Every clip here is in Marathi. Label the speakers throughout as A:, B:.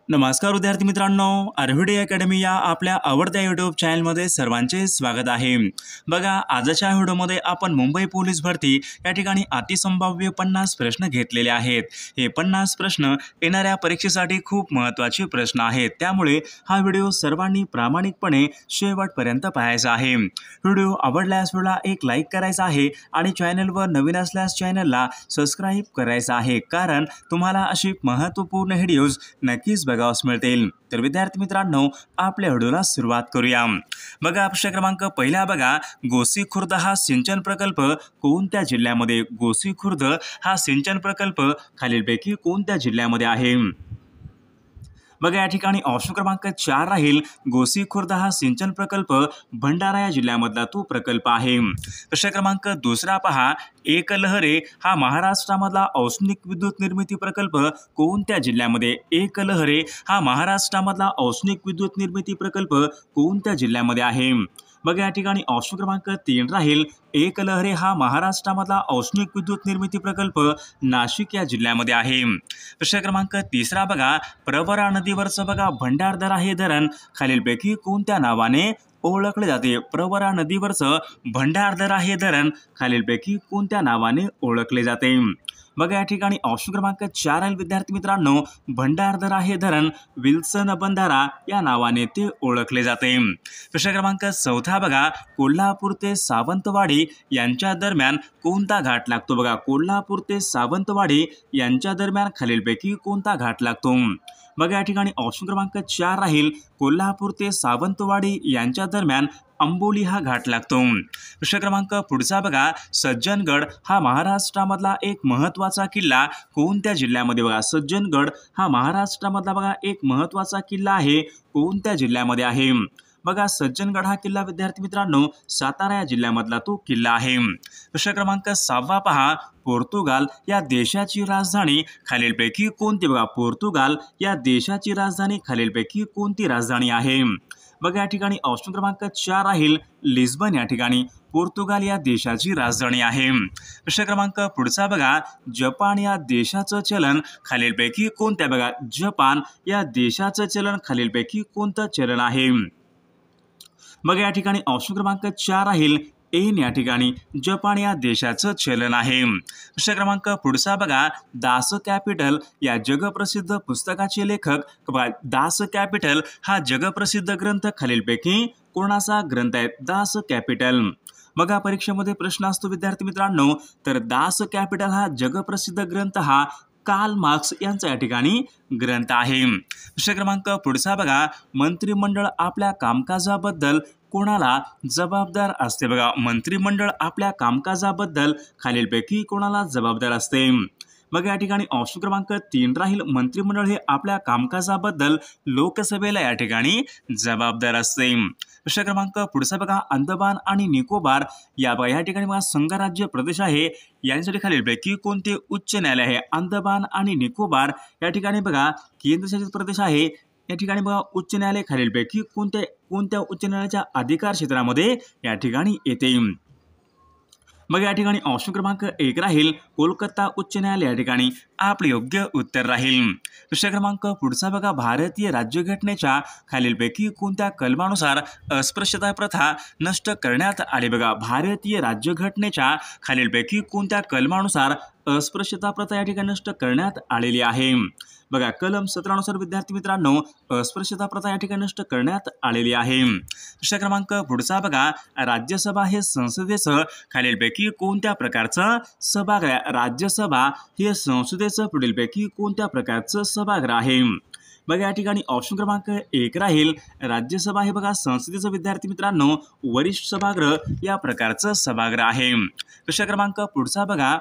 A: नमस्कार विद्यार्थी मित्रांनो, आरव्हीडी अकॅडमी या आपल्या आवडत्या यूट्यूब चॅनलमध्ये सर्वांचे स्वागत आहे। बघा, आजच्या व्हिडिओमध्ये आपण मुंबई पोलीस भरती या ठिकाणी अतिसंभाव्य 50 प्रश्न घेतलेले आहेत। हे 50 प्रश्न येणाऱ्या परीक्षेसाठी खूप महत्त्वाचे प्रश्न आहेत, त्यामुळे हा व्हिडिओ सर्वांनी प्रामाणिकपणे शेवटपर्यंत पाहायचा आहे। व्हिडिओ आवडल्यास व्हिडिओला एक लाईक करायचा आहे आणि चॅनलवर नवीन असल्यास चॅनलला सबस्क्राइब करायचं आहे, कारण तुम्हाला अशी महत्त्वपूर्ण व्हिडिओज नक्कीच बघावयास मिळतील। तर विद्यार्थी मित्रांनो, आपल्या व्हिडिओला सुरुवात करूया। बघा, प्रश्न क्रमांक पहिला बघा, गोसीखुर्द हा सिंचन प्रकल्प कोणत्या जिल्ह्यामध्ये? गोसीखुर्द हा सिंचन प्रकल्प खालीलपैकी कोणत्या जिल्ह्यामध्ये आहे? बघा, या ठिकाणी ऑप्शन क्रमांक 4 राहील, गोसीखुर्द हा सिंचन प्रकल्प भंडारा या जिल्ह्यामधला तो प्रकल्प आहे। प्रश्न क्रमांक दुसरा पहा, एकलहरे हा महाराष्ट्रामधला औष्णिक विद्युत निर्मिती प्रकल्प कोणत्या जिल्ह्यामध्ये? एकलहरे हा महाराष्ट्रामधला औष्णिक विद्युत निर्मिती प्रकल्प कोणत्या जिल्ह्यामध्ये आहे? बघा, या ठिकाणी ऑप्शन क्रमांक 3 राहील, एकलहरे हा महाराष्ट्रामधला औष्णिक विद्युत निर्मिती प्रकल्प नाशिक या जिल्ह्यामध्ये आहे। प्रश्न क्रमांक तिसरा बघा, प्रवरा नदीवरचं बघा भंडारदरा हे धरण खालीलपैकी कोणत्या नावाने ओळखले जाते? प्रवरा नदीवरचं भंडारदरा हे धरण खालीलपैकी कोणत्या नावाने ओळखले जाते? बघा, या ठिकाणी ऑप्शन क्रमांक 4 आहे विद्यार्थी मित्रांनो, भंडारदरा हे धरण विल्सन बंधारा या नावाने ते ओळखले जाते। प्रश्न क्रमांक 4 बघा, कोल्हापूर ते सावंतवाडी यांच्या दरम्यान कोणता घाट लागतो? बघा, कोल्हापूर ते सावंतवाडी यांच्या दरम्यान खालीलपैकी कोणता घाट लागतो? बघा, या ठिकाणी ऑप्शन क्रमांक 4 राहील, कोल्हापूर ते सावंतवाडी यांच्या दरम्यान अंबोली हा घाट लागतो। प्रश्न क्रमांक पुढचा बघा, सज्जनगड हा महाराष्ट्रामधला एक महत्त्वाचा किल्ला कोणत्या जिल्ह्यामध्ये? बघा, सज्जनगड हा महाराष्ट्रामधला बघा एक महत्त्वाचा किल्ला आहे, कोणत्या जिल्ह्यामध्ये आहे? बघा, सज्जनगड हा किल्ला विद्यार्थी मित्रांनो सातारा या जिल्ह्यामधला तो किल्ला आहे। प्रश्न क्रमांक 6 पहा, पोर्तुगाल या देशाची राजधानी खालीलपैकी कोणती? बघा, पोर्तुगाल या देशाची राजधानी खालीलपैकी कोणती राजधानी आहे? बघा, या ठिकाणी ऑप्शन क्रमांक 4 राहील, लिस्बन या ठिकाणी पोर्तुगाल या देशाची राजधानी आहे। प्रश्न क्रमांक पुढचा बघा, जपान या देशाचं चलन खालीलपैकी कोणत्या? बघा, जपान या देशाचं चलन खालीलपैकी कोणतं चलन आहे? बघा, या ठिकाणी ऑप्शन क्रमांक 4 राहील, एन या ठिकाणी जपान या देशाचं चलन आहे। प्रश्न क्रमांक पुढचा बघा, दास कॅपिटल या जगप्रसिद्ध पुस्तकाचे लेखक? बघा, दास कॅपिटल हा जगप्रसिद्ध ग्रंथ खालीलपैकी कोणाचा ग्रंथ आहे? दास कॅपिटल। बघा, परीक्षेमध्ये प्रश्न असतो विद्यार्थी मित्रांनो, तर दास कॅपिटल हा जगप्रसिद्ध ग्रंथ हा कार्ल मार्क्स यांचा या ठिकाणी ग्रंथ आहे। प्रश्न क्रमांक पुढचा बघा, मंत्रिमंडळ आपल्या कामकाजाबद्दल कोणाला जबाबदार असते? बघा, मंत्रिमंडळ आपल्या कामकाजाबद्दल खालीलपैकी कोणाला जबाबदार असते? बघा, या ठिकाणी ऑप्शन क्रमांक 3 राहील, मंत्रिमंडळ हे आपल्या कामकाजाबद्दल लोकसभेला या ठिकाणी जबाबदार असते। प्रश्न क्रमांक पुढचा बघा, अंदमान आणि निकोबार या ठिकाणी बघा संघराज्य प्रदेश आहे, यांसाठी खालीलपैकी कोणते उच्च न्यायालय आहे? अंदमान आणि निकोबार या ठिकाणी बघा केंद्रशासित प्रदेश आहे, या ठिकाणी बघा उच्च न्यायालय खालीलपैकी कोणत्या उच्च न्यायालयाच्या अधिकार क्षेत्रामध्ये या ठिकाणी येते? मग या ठिकाणी ऑप्शन क्रमांक 1 राहील, कोलकाता उच्च न्यायालय या ठिकाणी आपले योग्य उत्तर राहील। प्रश्न क्रमांक पुढचा बघा, भारतीय राज्यघटनेच्या खालीलपैकी कोणत्या कलमानुसार अस्पृश्यता प्रथा नष्ट करण्यात आली? बघा, भारतीय राज्यघटनेच्या खालीलपैकी कोणत्या कलमानुसार अस्पृश्यता प्रथा या ठिकाणी नष्ट करण्यात आलेली आहे? बघा, कलम 17 नुसार विद्यार्थी मित्रांनो अस्पृश्यता प्रथा या ठिकाणी नष्ट करण्यात आलेली आहे। प्रश्न क्रमांक पुढचा बघा, राज्यसभा हे संसदेचं खालीलपैकी कोणत्या प्रकारचं सभागृह आहे? राज्यसभा हे संसदेचं पुढीलपैकी कोणत्या प्रकारचं सभागृह आहे? बघा, या ठिकाणी ऑप्शन क्रमांक 1 राहील, राज्यसभा हे बघा संसदेचं विद्यार्थी मित्रांनो वरिष्ठ सभागृह या प्रकारचं सभागृह आहे। प्रश्न क्रमांक पुढचा बघा,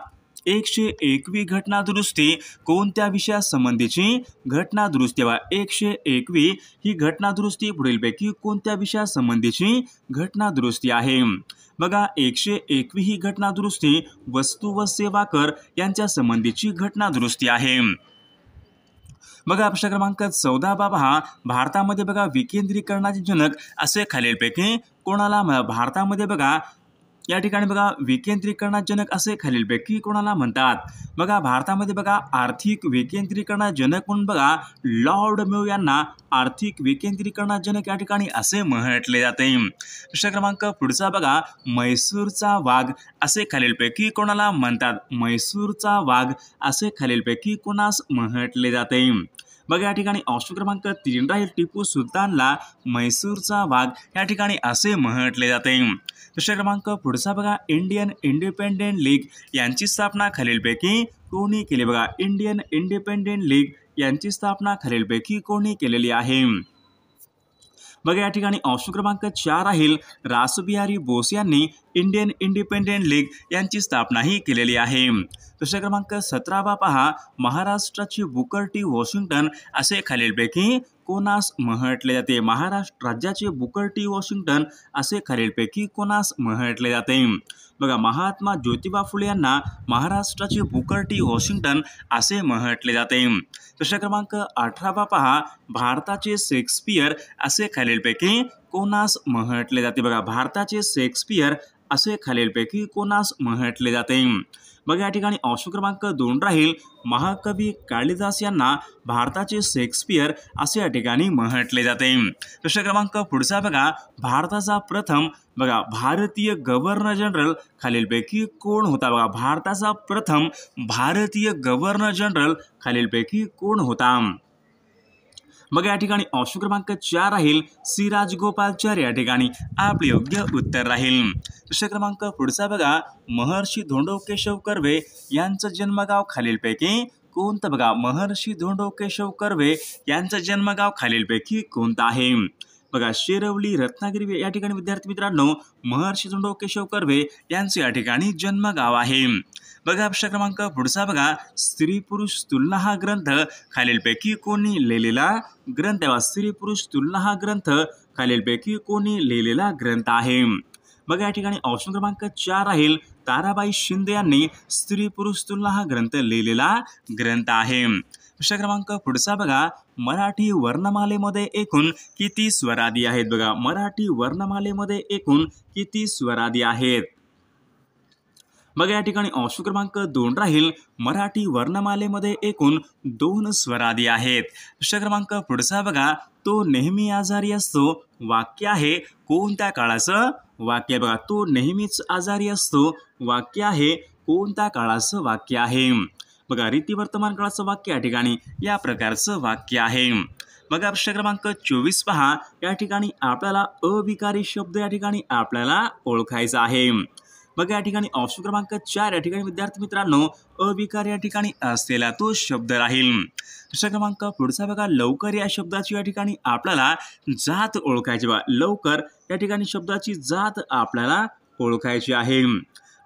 A: 101वी घटना दुरुस्ती कोणत्या विषयासंबंधीची घटना दुरुस्ती? 101वी ही घटना दुरुस्ती पुढीलपैकी कोणत्या विषयासंबंधीची घटना दुरुस्ती आहे? बघा, 101वी ही घटना दुरुस्ती वस्तू व सेवा कर यांच्या संबंधीची घटना दुरुस्ती आहे। बघा, प्रश्न क्रमांक 14 पहा, भारतामध्ये बघा विकेंद्रीकरणाचे जनक असे खालीलपैकी कोणाला? भारतामध्ये बघा या ठिकाणी बघा विकेंद्रीकरणाजनक असे खालीलपैकी कोणाला म्हणतात? बघा भारतामध्ये बघा आर्थिक विकेंद्रीकरणाजनक म्हणून बघा लॉर्ड मेयो यांना आर्थिक विकेंद्रीकरणाजनक या ठिकाणी असे म्हटले जाते. प्रश्न क्रमांक पुढचा बघा म्हैसूरचा वाघ असे खालीलपैकी कोणाला म्हणतात? म्हैसूरचा वाघ असे खालीलपैकी कोणास म्हटले जाते? बघा या ठिकाणी ऑप्शन क्रमांक 3 राहील टिपू सुलतानला म्हैसूरचा वाघ या ठिकाणी असे म्हटले जाते. प्रश्न क्रमांक पुढचा बघा इंडियन इंडिपेंडेंट लीग यांची स्थापना खालीलपैकी कोणी केली? बघा इंडियन इंडिपेंडेंट लीग यांची स्थापना खालीलपैकी कोणी केलेली आहे? बघा या ठिकाणी ऑप्शन क्रमांक 4 राहील रासबिहारी बोस यांनी इंडियन इंडिपेंडेंट लीग यांची स्थापना ही केलेली आहे. प्रश्न क्रमांक 17 पहा महाराष्ट्राची बुकर टी वॉशिंग्टन असे खालीलपैकी कोणास म्हटले जाते? महाराष्ट्र राज्याचे बुकर टी वॉशिंग्टन असे खालीलपैकी कोणास म्हटले जाते? बघा महात्मा ज्योतिबा फुले यांना महाराष्ट्राची बुकर टी वॉशिंग्टन असे म्हटले जाते. प्रश्न क्रमांक 18 पहा भारताचे शेक्सपियर असे खालीलपैकी कोणास म्हटले जाते? बघा भारताचे शेक्सपियर असे खालीलपैकी कोणास म्हटले जाते? बघा या ठिकाणी ऑप्शन क्रमांक 2 राहील महाकवी कालिदास यांना भारताचे शेक्सपियर असे या ठिकाणी म्हटले जाते. प्रश्न क्रमांक पुढचा बघा भारताचा प्रथम बघा भारतीय गव्हर्नर जनरल खालीलपैकी कोण होता? बघा भारताचा प्रथम भारतीय गव्हर्नर जनरल खालीलपैकी कोण होता? बघा या ठिकाणी ऑप्शन क्रमांक 4 राहील सी राजगोपालचार्य या ठिकाणी आपले योग्य उत्तर राहील. प्रश्न क्रमांक पुढचा बघा महर्षी धोंडो केशव कर्वे यांचं जन्मगाव खालीलपैकी कोणतं? बघा महर्षी धोंडो केशव कर्वे यांचं जन्मगाव खालीलपैकी कोणतं आहे? बघा शिरवली रत्नागिरी या ठिकाणी विद्यार्थी मित्रांनो महर्षी धोंडो केशव कर्वे यांचे या ठिकाणी जन्मगाव आहे. बघा प्रश्न क्रमांक पुढचा बघा स्त्री पुरुष तुलना हा ग्रंथ खालीलपैकी कोणी लिहिलेला ग्रंथ आहे? स्त्री पुरुष तुलना हा ग्रंथ खालीलपैकी कोणी लिहिलेला ग्रंथ आहे? बघा या ठिकाणी ऑप्शन क्रमांक 4 राहील ताराबाई शिंदे यांनी स्त्री पुरुष तुलना हा ग्रंथ लिहिलेला ग्रंथ आहे. प्रश्न क्रमांक पुढचा बघा मराठी वर्णमालेमध्ये एकूण किती स्वरादी आहेत? बघा मराठी वर्णमालेमध्ये एकूण किती स्वरादी आहेत? बघा या ठिकाणी ऑप्शन क्रमांक 2 राहील मराठी वर्णमालेमध्ये एकूण 2 स्वरादी आहेत. प्रश्न क्रमांक पुढचा बघा तो नेहमी आजारी असतो वाक्य आहे कोणत्या काळाचं वाक्य आहे? बघा तो नेहमीच आजारी असतो वाक्य आहे कोणत्या काळाचं वाक्य आहे? बघा रीती वर्तमान काळाचं वाक्य या ठिकाणी या प्रकारचं वाक्य आहे. बघा प्रश्न क्रमांक 24 पहा या ठिकाणी आपल्याला अविकारी शब्द या ठिकाणी आपल्याला ओळखायचा आहे. बघा या ठिकाणी ऑप्शन क्रमांक 4 या ठिकाणी विद्यार्थी मित्रांनो अविकार या ठिकाणी असलेला तो शब्द राहील. प्रश्न क्रमांक पुढचा बघा लवकर या शब्दाची या ठिकाणी आपल्याला जात ओळखायची. बघा लवकर या ठिकाणी शब्दाची जात आपल्याला ओळखायची आहे.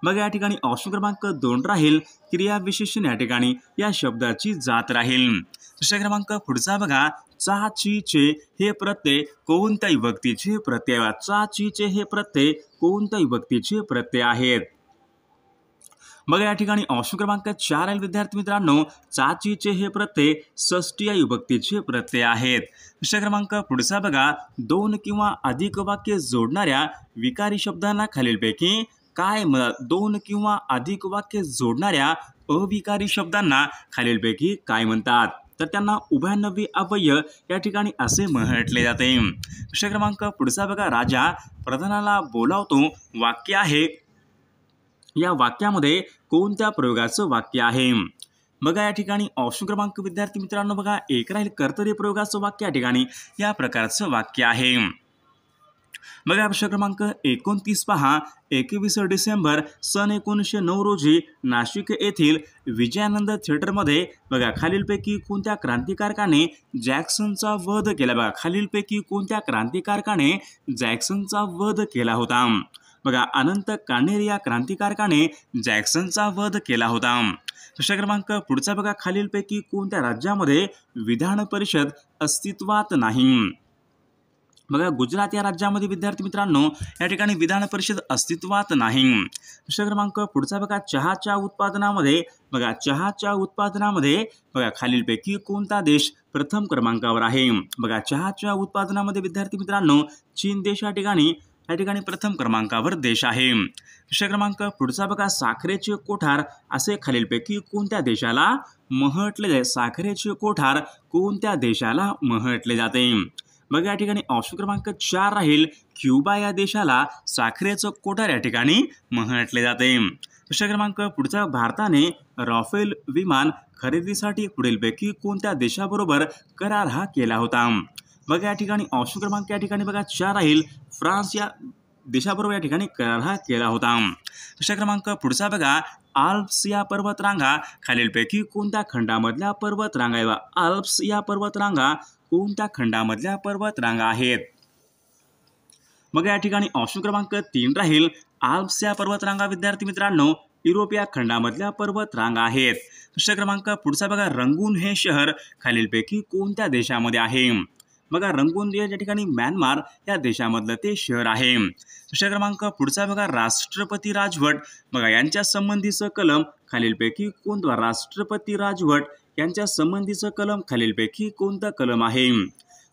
A: बघा या ठिकाणी ऑप्शन क्रमांक 2 राहील क्रियाविशेषण या ठिकाणी या शब्दाची जात राहील. प्रश्न क्रमांक पुढचा बघा चा ची चे हे प्रत्यय कोणत्या विभक्तीचे प्रत्यय आहेत? चा ची चे हे प्रत्यय कोणत्या विभक्तीचे प्रत्यय आहेत? बघा या ठिकाणी ऑप्शन क्रमांक 4 आहे विद्यार्थी मित्रांनो चा ची चे हे प्रत्यय षष्टी या विभक्तीचे प्रत्यय आहेत. प्रश्न क्रमांक पुढचा बघा 2 किंवा अधिक वाक्य जोडणाऱ्या विकारी शब्दांना खालीलपैकी काय म्हणतात? 2 किंवा अधिक वाक्य जोडणाऱ्या अविकारी शब्दांना खालीलपैकी काय म्हणतात? तर त्यांना उभयनवी अव्यय या ठिकाणी असे म्हटले जाते. प्रश्न क्रमांक पुढचा बघा राजा प्रधानाला बोलावतो वाक्य आहे या वाक्यामध्ये कोणत्या प्रयोगाचं वाक्य आहे? बघा या ठिकाणी ऑप्शन क्रमांक विद्यार्थी मित्रांनो बघा 1 राहील कर्तरी प्रयोगाचं वाक्य या ठिकाणी या प्रकारचं वाक्य आहे. बघा प्रश्न क्रमांक 29 पहा 21 डिसेंबर सन 1909 रोजी नाशिक येथील विजयानंद थिएटरमध्ये बघा खालीलपैकी कोणत्या क्रांतिकारकाने जॅक्सनचा वध केला? बघा खालीलपैकी कोणत्या क्रांतिकारकाने जॅक्सनचा वध केला होता? बघा अनंत काणेर या क्रांतिकारकाने जॅक्सनचा वध केला होता. प्रश्न क्रमांक पुढचा बघा खालीलपैकी कोणत्या राज्यामध्ये विधान परिषद अस्तित्वात नाही? बघा गुजरात या राज्यामध्ये विद्यार्थी मित्रांनो या ठिकाणी विधान परिषद अस्तित्वात नाही. प्रश्न क्रमांक पुढचा बघा चहाच्या उत्पादनामध्ये बघा खालीलपैकी कोणता देश प्रथम क्रमांकावर आहे? बघा चहाच्या उत्पादनामध्ये विद्यार्थी मित्रांनो चीन देश या ठिकाणी या ठिकाणी प्रथम क्रमांकावर देश आहे। विषय क्रमांक पुढचा बघा, साखरेचे कोठार असे खालीलपैकी कोणत्या देशाला म्हटले जाते? साखरेचे कोठार कोणत्या देशाला म्हटले जाते? बघा या ठिकाणी ऑप्शन क्रमांक 4 राहील, क्युबा या देशाला साखरेचं कोठार या ठिकाणी म्हटले जाते। विषय क्रमांक पुढचा, भारताने राफेल विमान खरेदीसाठी पुढीलपैकी कोणत्या देशाबरोबर करार हा केला होता? बघा या ठिकाणी ऑप्शन क्रमांक या ठिकाणी बघा 4 राहील, फ्रान्स या देशाबरोबर या ठिकाणी करार हा केला होता। विषय क्रमांक पुढचा बघा, आल्प्स या पर्वतरांगा खालीलपैकी कोणत्या खंडामधल्या पर्वतरांगा आहे? आल्प्स या पर्वतरांगा कोणत्या खंडामधल्या पर्वतरांगा आहेत? मग या ठिकाणी ऑप्शन क्रमांक 3 राहील, आल्प्स या पर्वतरांगा विद्यार्थी मित्रांनो युरोपिया खंडामधल्या पर्वतरांगा आहेत। विषय क्रमांक पुढचा बघा, रंगून हे शहर खालीलपैकी कोणत्या देशामध्ये आहे? बघा रंगून या ठिकाणी म्यानमार या देशामधलं ते शहर आहे। विषय क्रमांक पुढचा बघा, राष्ट्रपती राजवट बघा यांच्या संबंधीचं कलम खालीलपैकी कोणतं? राष्ट्रपती राजवट यांच्या संबंधीचं कलम खालीलपैकी कोणतं कलम आहे?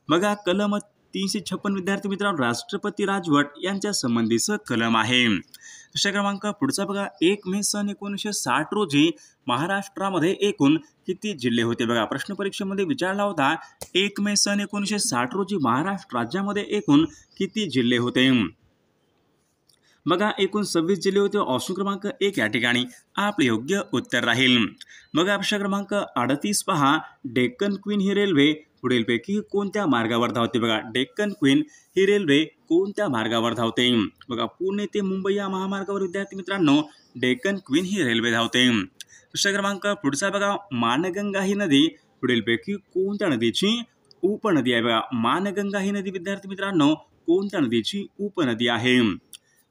A: बघा कलम 356 विद्यार्थी मित्रांनो राष्ट्रपती राजवट यांच्या संबंधीचं कलम आहे। विषय क्रमांक पुढचा बघा, 1 मे सन 1960 रोजी महाराष्ट्रामध्ये एकूण किती जिल्हे होते? बघा प्रश्न परीक्षेमध्ये विचारला होता, 1 मे सन 1960 रोजी महाराष्ट्र राज्यामध्ये एकूण किती जिल्हे होते? बघा एकूण 26 जिल्हे होते। ऑप्शन क्रमांक 1 या ठिकाणी आपले योग्य उत्तर राहील। बघा प्रश्न क्रमांक 38 पहा, डेक्कन क्वीन ही रेल्वे पुढीलपैकी कोणत्या मार्गावर धावते? बघा डेक्कन क्वीन ही रेल्वे कोणत्या मार्गावर धावते? बघा पुणे ते मुंबई या महामार्गावर विद्यार्थी मित्रांनो डेक्कन क्वीन ही रेल्वे धावते। विषय क्रमांक पुढचा बघा, मानगंगा ही नदी पुढीलपैकी कोणत्या नदीची उपनदी आहे? बघा मानगंगा ही नदी विद्यार्थी मित्रांनो कोणत्या नदीची उपनदी आहे?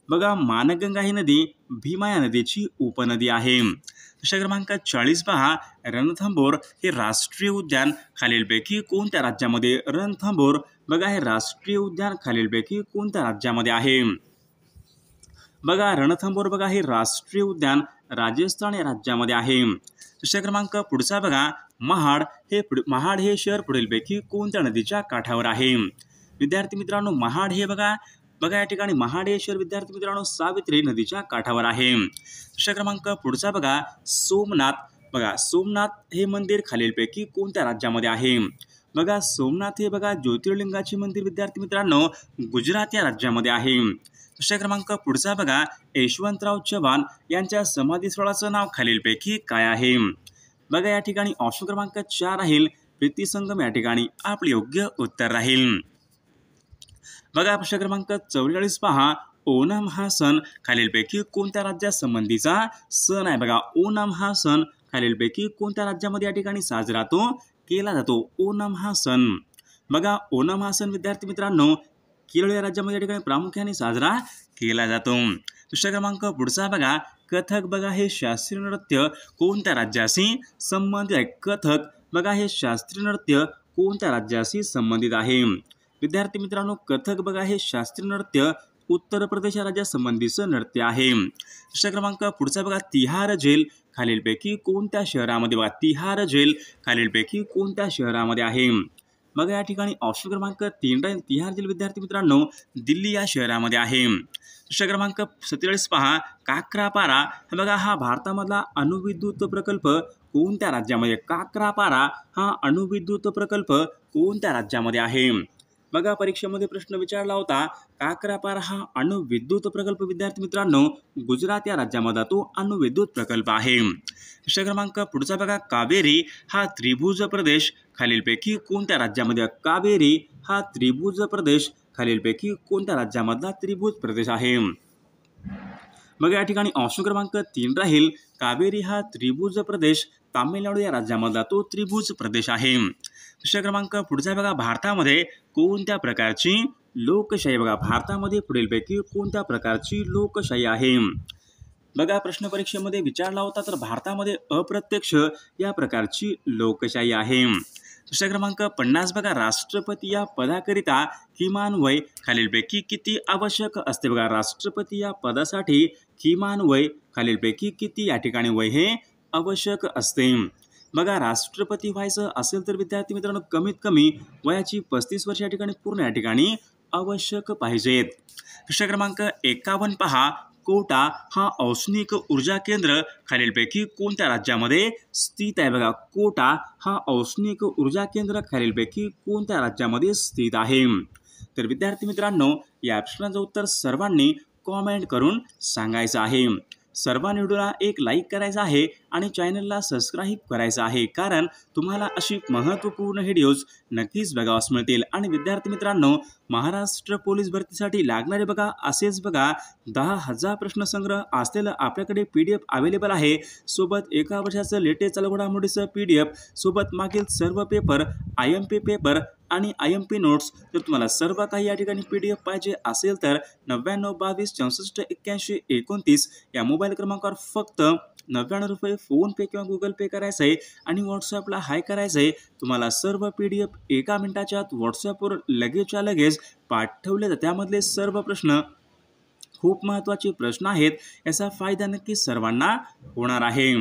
A: बघा मानगंगा ही नदी भीमा या नदीची उपनदी आहे। विषय क्रमांक 40 पहा, रणथंबोर हे राष्ट्रीय उद्यान खालीलपैकी कोणत्या राज्यामध्ये? रणथंबोर बघा हे राष्ट्रीय उद्यान खालीलपैकी कोणत्या राज्यामध्ये आहे? बघा रणथंबोर बघा हे राष्ट्रीय उद्यान राजस्थान या राज्यामध्ये आहे। विषय क्रमांक पुढचा बघा, महाड हे शहर पुढीलपैकी कोणत्या नदीच्या काठावर आहे? विद्यार्थी मित्रांनो महाड हे बघा या ठिकाणी महाड हे शहर विद्यार्थी मित्रांनो सावित्री नदीच्या काठावर आहे। विषय क्रमांक पुढचा बघा, सोमनाथ हे मंदिर खालीलपैकी कोणत्या राज्यामध्ये आहे? बघा सोमनाथ हे बघा ज्योतिर्लिंगाचे मंदिर विद्यार्थी मित्रांनो गुजरात या राज्यामध्ये आहे। विषय क्रमांक पुढचा बघा, यशवंतराव चव्हाण यांच्या समाधीस्थळाचं नाव खालीलपैकी काय आहे? बघा या ठिकाणी ऑप्शन क्रमांक 4 राहील, प्रीतिसंगम या ठिकाणी आपले योग्य उत्तर राहील। बघा प्रश्न क्रमांक 44 पहा, ओणम हा सण खालीलपैकी कोणत्या राज्यात संबंधीचा सण आहे? बघा ओणम हा सण खालीलपैकी कोणत्या राज्यामध्ये या ठिकाणी साजरा केला जातो? ओणम हा सण बघा ओणम हा सण विद्यार्थी मित्रांनो केरळ या राज्यामध्ये या ठिकाणी प्रामुख्याने साजरा केला जातो। विषय क्रमांक पुढचा बघा, कथक बघा हे शास्त्रीय नृत्य कोणत्या राज्याशी संबंधित आहे? कथक बघा हे शास्त्रीय नृत्य कोणत्या राज्याशी संबंधित आहे? विद्यार्थी मित्रांनो कथक बघा हे शास्त्रीय नृत्य उत्तर प्रदेश या राज्यासंबंधीचं नृत्य आहे। विषय क्रमांक पुढचा बघा, तिहार जेल खालीलपैकी कोणत्या शहरामध्ये? बघा तिहार जेल खालीलपैकी कोणत्या शहरामध्ये आहे? बघा या ठिकाणी ऑप्शन क्रमांक 3 राहील, तिहार जेल विद्यार्थी मित्रांनो दिल्ली या शहरामध्ये आहे। विषय क्रमांक 47 पहा, काक्रापारा बघा हा भारतामधला अणुविद्युत प्रकल्प कोणत्या राज्यामध्ये? काक्रापारा हा अणुविद्युत प्रकल्प कोणत्या राज्यामध्ये आहे? बघा परीक्षेमध्ये प्रश्न विचारला होता, काक्रापारा हा अणुविद्युत प्रकल्प विद्यार्थी मित्रांनो गुजरात या राज्यामध्ये तो अणुविद्युत प्रकल्प आहे। विषय क्रमांक पुढचा बघा, कावेरी हा त्रिभुज प्रदेश खालीलपैकी कोणत्या राज्यामध्ये? कावेरी हा त्रिभुज प्रदेश खालीलपैकी कोणत्या राज्यामधला त्रिभुज प्रदेश आहे? बघा या ठिकाणी ऑप्शन क्रमांक 3 राहील, कावेरी हा त्रिभुज प्रदेश तामिळनाडू या राज्यामधला तो त्रिभुज प्रदेश आहे। विषय क्रमांक पुढचा बघा, भारतामध्ये कोणत्या प्रकारची लोकशाही? बघा भारतामध्ये पुढीलपैकी कोणत्या प्रकारची लोकशाही आहे? बघा प्रश्न परीक्षेमध्ये विचारला होता, तर भारतामध्ये अप्रत्यक्ष या प्रकारची लोकशाही आहे। विषय क्रमांक 50 बघा, राष्ट्रपती या पदाकरिता किमान वय खालीलपैकी किती आवश्यक असते? बघा राष्ट्रपती या पदासाठी किमान वय खालीलपैकी किती या ठिकाणी वय हे आवश्यक असते? बघा राष्ट्रपती व्हायचं असेल तर विद्यार्थी मित्रांनो कमीत कमी वयाची 35 वर्ष या ठिकाणी पूर्ण या ठिकाणी आवश्यक पाहिजेत. प्रश्न क्रमांक 51 पहा. कोटा हा औष्णिक ऊर्जा केंद्र खालीलपैकी कोणत्या राज्यामध्ये स्थित आहे? बघा, कोटा हा औष्णिक ऊर्जा केंद्र खालीलपैकी कोणत्या राज्यामध्ये स्थित आहे? तर विद्यार्थी मित्रांनो, या प्रश्नाचं उत्तर सर्वांनी कॉमेंट करून सांगायचं आहे. सर्वांनी व्हिडिओला एक लाईक करायचा आहे आणि चॅनलला सबस्क्राईब करायचं आहे, कारण तुम्हाला अशी महत्त्वपूर्ण व्हिडिओज नक्कीच बघावास मिळतील. आणि विद्यार्थी मित्रांनो, महाराष्ट्र पोलीस भरतीसाठी लागणारे बघा असेच बघा 10,000 प्रश्नसंग्रह असलेलं आपल्याकडे PDF अवेलेबल आहे. सोबत एका वर्षाचं लेटेस्ट चालू घडामोडीचं PDF, सोबत मागील सर्व पेपर, IMP पेपर आणि IMP नोट्स. जर तुम्हाला सर्व काही या ठिकाणी PDF पाहिजे असेल तर 99 22 64 81 29 या मोबाईल क्रमांकावर फक्त 99 रुपये फोनपे किंवा गुगल पे करायचं आहे आणि व्हॉट्सअपला हाय करायचं आहे. तुम्हाला सर्व PDF एका मिनिटाच्या आत व्हॉट्सअपवर लगेचच्या लगेच पाठवले जाते. त्यामधले सर्व प्रश्न खूप महत्त्वाचे प्रश्न आहेत. याचा फायदा नक्की सर्वांना होणार आहे.